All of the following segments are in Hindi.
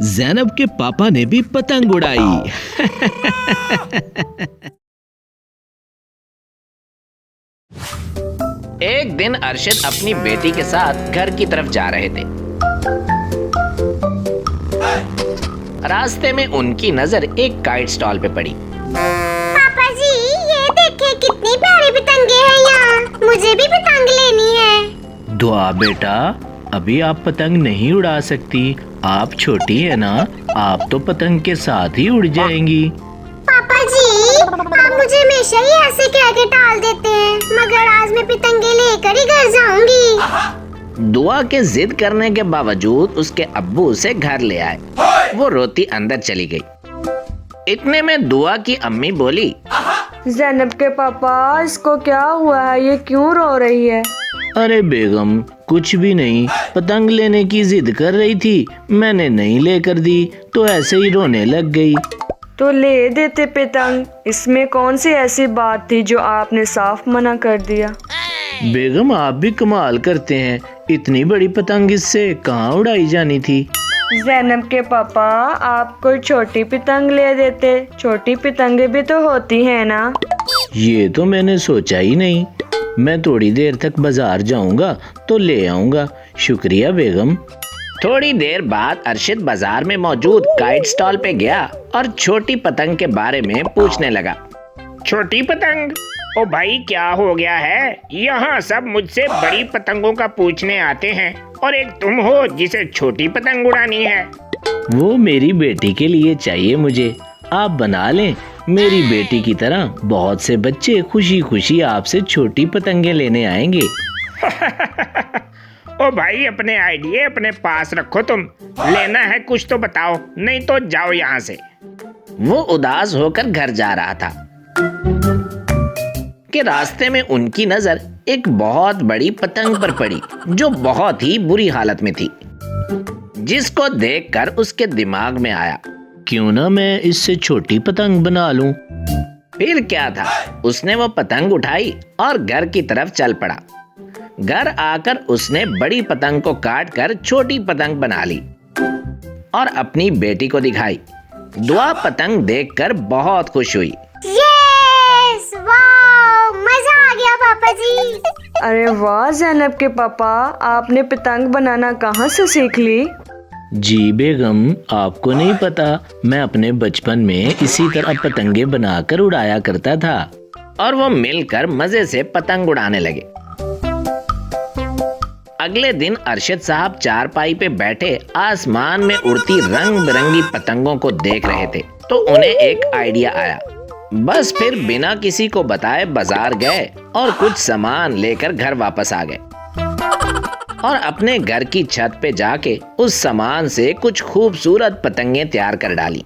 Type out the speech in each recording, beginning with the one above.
ज़ैनब के पापा ने भी पतंग उड़ाई। एक दिन अरशद अपनी बेटी के साथ घर की तरफ जा रहे थे। रास्ते में उनकी नजर एक काइट स्टॉल पे पड़ी। पापा जी, ये देखें कितनी प्यारी पतंगे हैं यहाँ। मुझे भी पतंग लेनी है। दुआ बेटा, अभी आप पतंग नहीं उड़ा सकती, आप छोटी है ना, आप तो पतंग के साथ ही उड़ जाएंगी। पापा जी, आप मुझे हमेशा ही ऐसे कह के टाल देते हैं, मगर आज मैं पतंगे लेकर ही घर जाऊंगी। दुआ के जिद करने के बावजूद उसके अब्बू उसे घर ले आए। वो रोती अंदर चली गई। इतने में दुआ की अम्मी बोली, ज़ैनब के पापा, इसको क्या हुआ है, ये क्यों रो रही है? अरे बेगम, कुछ भी नहीं, पतंग लेने की जिद कर रही थी, मैंने नहीं लेकर दी तो ऐसे ही रोने लग गई। तो ले देते पतंग, इसमें कौन सी ऐसी बात थी जो आपने साफ मना कर दिया? बेगम, आप भी कमाल करते हैं, इतनी बड़ी पतंग इससे कहाँ उड़ाई जानी थी। ज़ैनब के पापा, आप कोई छोटी पतंग ले देते, छोटी पतंगे भी तो होती हैं ना। ये तो मैंने सोचा ही नहीं, मैं थोड़ी देर तक बाजार जाऊंगा तो ले आऊंगा। शुक्रिया बेगम। थोड़ी देर बाद अरशद बाजार में मौजूद काइट स्टॉल पे गया और छोटी पतंग के बारे में पूछने लगा। छोटी पतंग? ओ भाई, क्या हो गया है? यहाँ सब मुझसे बड़ी पतंगों का पूछने आते हैं और एक तुम हो जिसे छोटी पतंग उड़ानी है। वो मेरी बेटी के लिए चाहिए मुझे, आप बना लें। मेरी बेटी की तरह बहुत से बच्चे खुशी खुशी आपसे छोटी पतंगे लेने आएंगे। ओ भाई, अपने आइडिया अपने पास रखो तुम। लेना है कुछ तो बताओ, नहीं तो जाओ यहाँ से। वो उदास होकर घर जा रहा था कि रास्ते में उनकी नजर एक बहुत बड़ी पतंग पर पड़ी जो बहुत ही बुरी हालत में थी, जिसको देखकर उसके दिमाग में आया, क्यों ना मैं इससे छोटी पतंग बना लूं। फिर क्या था, उसने वो पतंग उठाई और घर की तरफ चल पड़ा। घर आकर उसने बड़ी पतंग को काट कर छोटी पतंग बना ली और अपनी बेटी को दिखाई। दुआ पतंग देखकर बहुत खुश हुई। यस, वाव, मजा आ गया पापा जी। अरे वाह ज़ैनब के पापा, आपने पतंग बनाना कहाँ से सीख ली? जी बेगम, आपको नहीं पता, मैं अपने बचपन में इसी तरह पतंगे बनाकर उड़ाया करता था। और वो मिलकर मजे से पतंग उड़ाने लगे। अगले दिन अरशद साहब चारपाई पे बैठे आसमान में उड़ती रंग बिरंगी पतंगों को देख रहे थे तो उन्हें एक आइडिया आया। बस फिर बिना किसी को बताए बाजार गए और कुछ सामान लेकर घर वापस आ गए और अपने घर की छत पे जाके उस सामान से कुछ खूबसूरत पतंगें तैयार कर डाली।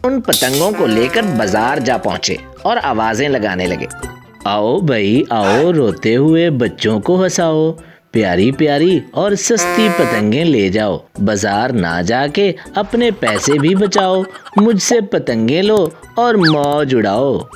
उन पतंगों को लेकर बाजार जा पहुंचे और आवाजें लगाने लगे। आओ भाई आओ, रोते हुए बच्चों को हंसाओ, प्यारी प्यारी और सस्ती पतंगें ले जाओ, बाजार ना जाके अपने पैसे भी बचाओ, मुझसे पतंगे लो और मौज उड़ाओ।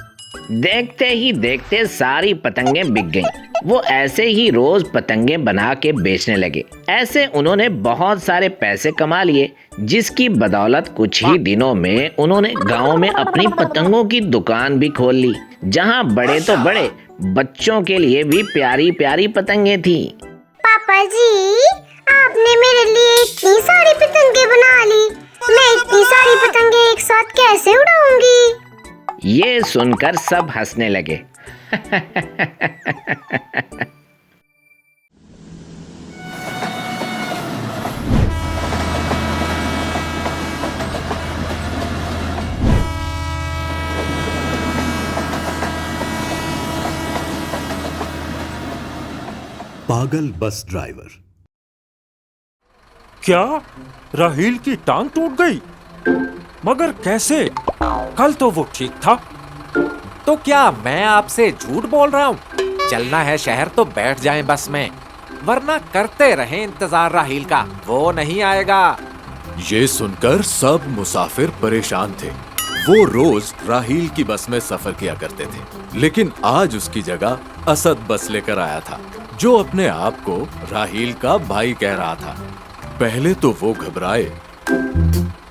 देखते ही देखते सारी पतंगें बिक गईं। वो ऐसे ही रोज पतंगें बना के बेचने लगे। ऐसे उन्होंने बहुत सारे पैसे कमा लिए, जिसकी बदौलत कुछ ही दिनों में उन्होंने गांव में अपनी पतंगों की दुकान भी खोल ली, जहां बड़े तो बड़े बच्चों के लिए भी प्यारी प्यारी पतंगें थी। पापा जी, आपने मेरे लिए इतनी सारी पतंगे बना ली, मैं इतनी सारी पतंगे एक साथ कैसे उड़ाऊंगी? ये सुनकर सब हंसने लगे। पागल बस ड्राइवर। क्या राहील की टांग टूट गई? मगर कैसे? कल तो वो ठीक था। तो क्या मैं आपसे झूठ बोल रहा हूँ? चलना है शहर तो बैठ जाएं बस में, वरना करते रहें इंतजार राहील का, वो नहीं आएगा। ये सुनकर सब मुसाफिर परेशान थे। वो रोज राहील की बस में सफर किया करते थे, लेकिन आज उसकी जगह असद बस लेकर आया था, जो अपने आप को राहील का भाई कह रहा था। पहले तो वो घबराए,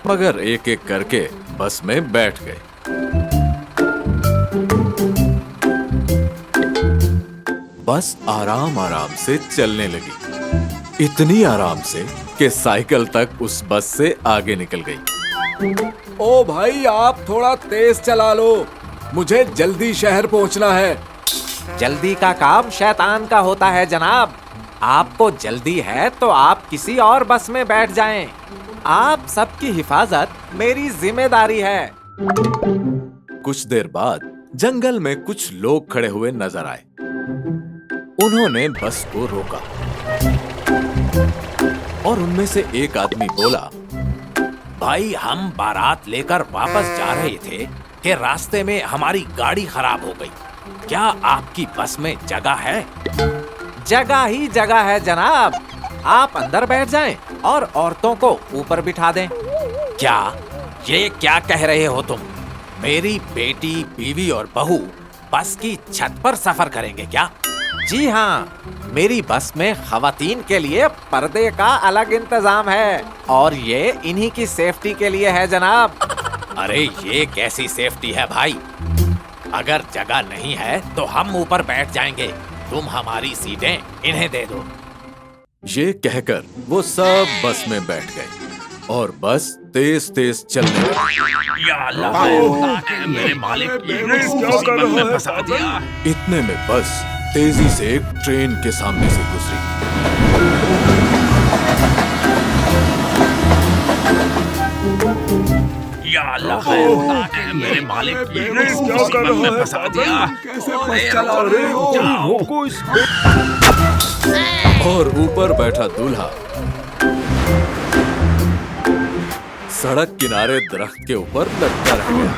मगर एक एक करके बस में बैठ गए। बस आराम आराम से चलने लगी, इतनी आराम से कि साइकिल तक उस बस से आगे निकल गई। ओ भाई, आप थोड़ा तेज चला लो, मुझे जल्दी शहर पहुंचना है। जल्दी का काम शैतान का होता है जनाब। आपको जल्दी है तो आप किसी और बस में बैठ जाएं। आप सबकी हिफाजत मेरी जिम्मेदारी है। कुछ देर बाद जंगल में कुछ लोग खड़े हुए नजर आए। उन्होंने बस को रोका और उनमें से एक आदमी बोला, भाई, हम बारात लेकर वापस जा रहे थे कि रास्ते में हमारी गाड़ी खराब हो गई। क्या आपकी बस में जगह है? जगह ही जगह है जनाब। आप अंदर बैठ जाएं और औरतों को ऊपर बिठा दें। क्या ये क्या कह रहे हो तुम? मेरी बेटी, बीवी और बहू बस की छत पर सफर करेंगे क्या? जी हाँ, मेरी बस में खवातीन के लिए पर्दे का अलग इंतजाम है और ये इन्हीं की सेफ्टी के लिए है जनाब। अरे ये कैसी सेफ्टी है भाई? अगर जगह नहीं है तो हम ऊपर बैठ जाएंगे। तुम हमारी सीटें इन्हें दे दो। ये कहकर वो सब बस में बैठ गए और बस तेज तेज चलने लगी। या अल्लाह, मेरे मालिक मुसीबत में फंसा दिया। इतने में बस तेजी से एक ट्रेन के सामने से गुजरी। या अल्लाह, मेरे मालिक मुसीबत में फंसा दिया। कैसे बस चला रहे हो? और ऊपर बैठा दूल्हा सड़क किनारे दरख्त के ऊपर लटका रह गया।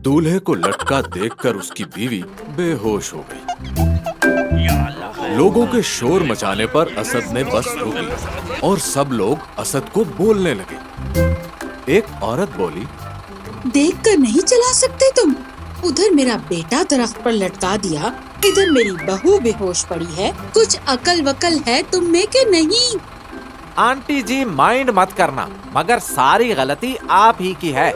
दूल्हे को लटका देखकर उसकी बीवी बेहोश हो गई। लोगों के शोर मचाने पर असद ने बस रोकी और सब लोग असद को बोलने लगे। एक औरत बोली, देखकर नहीं चला सकते तुम? उधर मेरा बेटा दरख्त पर लटका दिया, इधर मेरी बहू बेहोश पड़ी है। कुछ अकल वकल है तुम में कि नहीं? आंटी जी, माइंड मत करना, मगर सारी गलती आप ही की है।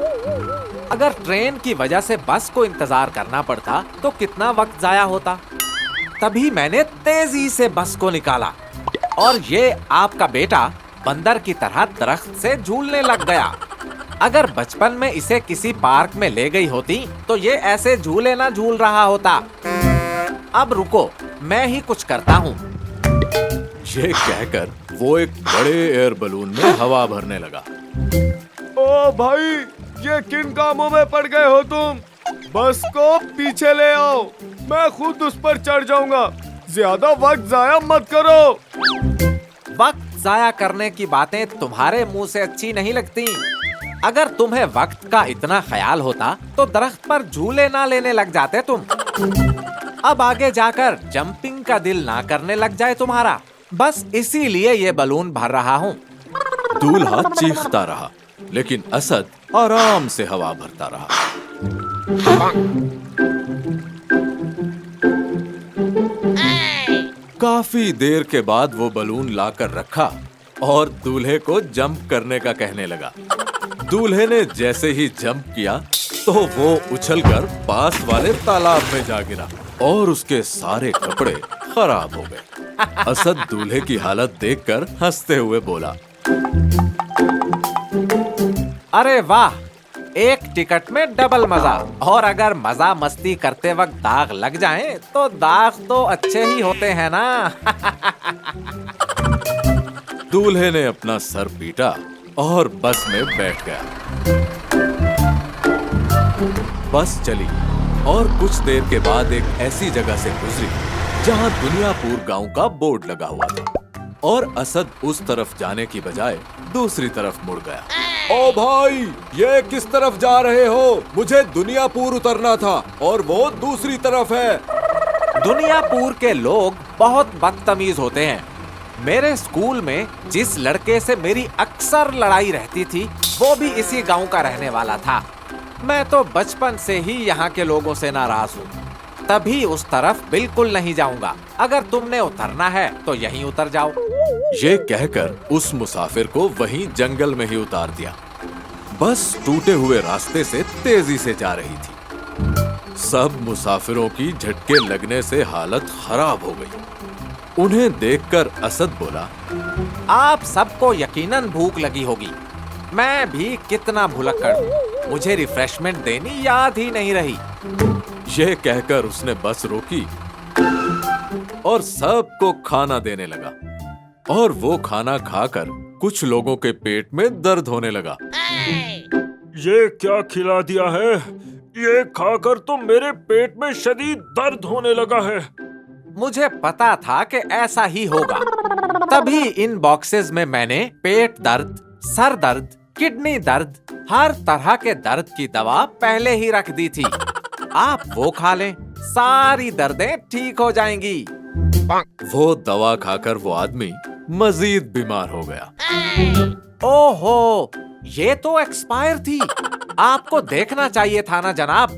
अगर ट्रेन की वजह से बस को इंतजार करना पड़ता तो कितना वक्त जाया होता। तभी मैंने तेजी से बस को निकाला और ये आपका बेटा बंदर की तरह दरख्त से झूलने लग गया। अगर बचपन में इसे किसी पार्क में ले गई होती तो ये ऐसे झूले ना झूल रहा होता। अब रुको, मैं ही कुछ करता हूँ। ये कहकर वो एक बड़े एयर बलून में हवा भरने लगा। ओ भाई, ये किन कामों में पड़ गए हो तुम? बस को पीछे ले आओ, मैं खुद उस पर चढ़ जाऊंगा। ज्यादा वक्त जाया मत करो। वक्त जाया करने की बातें तुम्हारे मुंह से अच्छी नहीं लगती। अगर तुम्हें वक्त का इतना ख्याल होता तो दरख्त पर झूले ना लेने लग जाते तुम। अब आगे जाकर जंपिंग का दिल ना करने लग जाए तुम्हारा। बस इसीलिए ये बलून भर रहा हूँ। दूल्हा चीखता रहा, लेकिन असद आराम से हवा भरता रहा। काफी देर के बाद वो बलून लाकर रखा और दूल्हे को जंप करने का कहने लगा। दूल्हे ने जैसे ही जंप किया तो वो उछलकर पास वाले तालाब में जा गिरा और उसके सारे कपड़े खराब हो गए। असद दूल्हे की हालत देखकर हंसते हुए बोला, अरे वाह, एक टिकट में डबल मजा। और अगर मजा मस्ती करते वक्त दाग लग जाएं, तो दाग तो अच्छे ही होते हैं ना। दूल्हे ने अपना सर पीटा और बस में बैठ गया। बस चली और कुछ देर के बाद एक ऐसी जगह से गुजरी जहां दुनियापुर गांव का बोर्ड लगा हुआ था और असद उस तरफ जाने की बजाय दूसरी तरफ मुड़ गया। ओ भाई, ये किस तरफ जा रहे हो? मुझे दुनियापुर उतरना था और वो दूसरी तरफ है। दुनियापुर के लोग बहुत बदतमीज होते हैं। मेरे स्कूल में जिस लड़के से मेरी अक्सर लड़ाई रहती थी वो भी इसी गांव का रहने वाला था। मैं तो बचपन से ही यहाँ के लोगों से नाराज हूँ। तभी उस तरफ बिल्कुल नहीं जाऊंगा। अगर तुमने उतरना है तो यहीं उतर जाओ। ये कहकर उस मुसाफिर को वहीं जंगल में ही उतार दिया। बस टूटे हुए रास्ते से तेजी से जा रही थी। सब मुसाफिरों की झटके लगने से हालत खराब हो गई। उन्हें देखकर असद बोला, आप सबको यकीनन भूख लगी होगी। मैं भी कितना भुलक्कड़ हूँ, मुझे रिफ्रेशमेंट देनी याद ही नहीं रही। ये कहकर उसने बस रोकी और सबको खाना देने लगा। और वो खाना खाकर कुछ लोगों के पेट में दर्द होने लगा। ये क्या खिला दिया है? ये खाकर तो मेरे पेट में शदीद दर्द होने लगा है। मुझे पता था कि ऐसा ही होगा, तभी इन बॉक्सेस में मैंने पेट दर्द, सर दर्द, किडनी दर्द, हर तरह के दर्द की दवा पहले ही रख दी थी। आप वो खा लें, सारी दर्दें ठीक हो जाएंगी। वो दवा खाकर वो आदमी मजीद बीमार हो गया। ओहो, ये तो एक्सपायर थी। आपको देखना चाहिए था ना जनाब।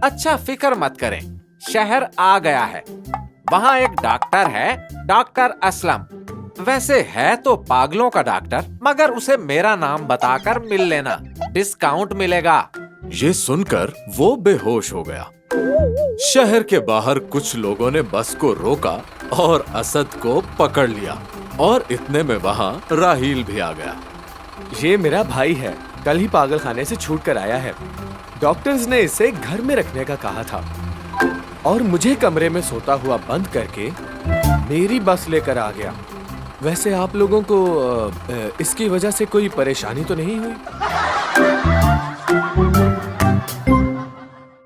अच्छा, फिक्र मत करें, शहर आ गया है। वहाँ एक डॉक्टर है, डॉक्टर असलम। वैसे है तो पागलों का डॉक्टर, मगर उसे मेरा नाम बताकर मिल लेना, डिस्काउंट मिलेगा। ये सुनकर वो बेहोश हो गया। शहर के बाहर कुछ लोगों ने बस को रोका और असद को पकड़ लिया। और इतने में वहाँ राहील भी आ गया। ये मेरा भाई है, कल ही पागल खाने से छूट कर आया है। डॉक्टर्स ने इसे घर में रखने का कहा था और मुझे कमरे में सोता हुआ बंद करके मेरी बस लेकर आ गया। वैसे आप लोगों को इसकी वजह से कोई परेशानी तो नहीं हुई?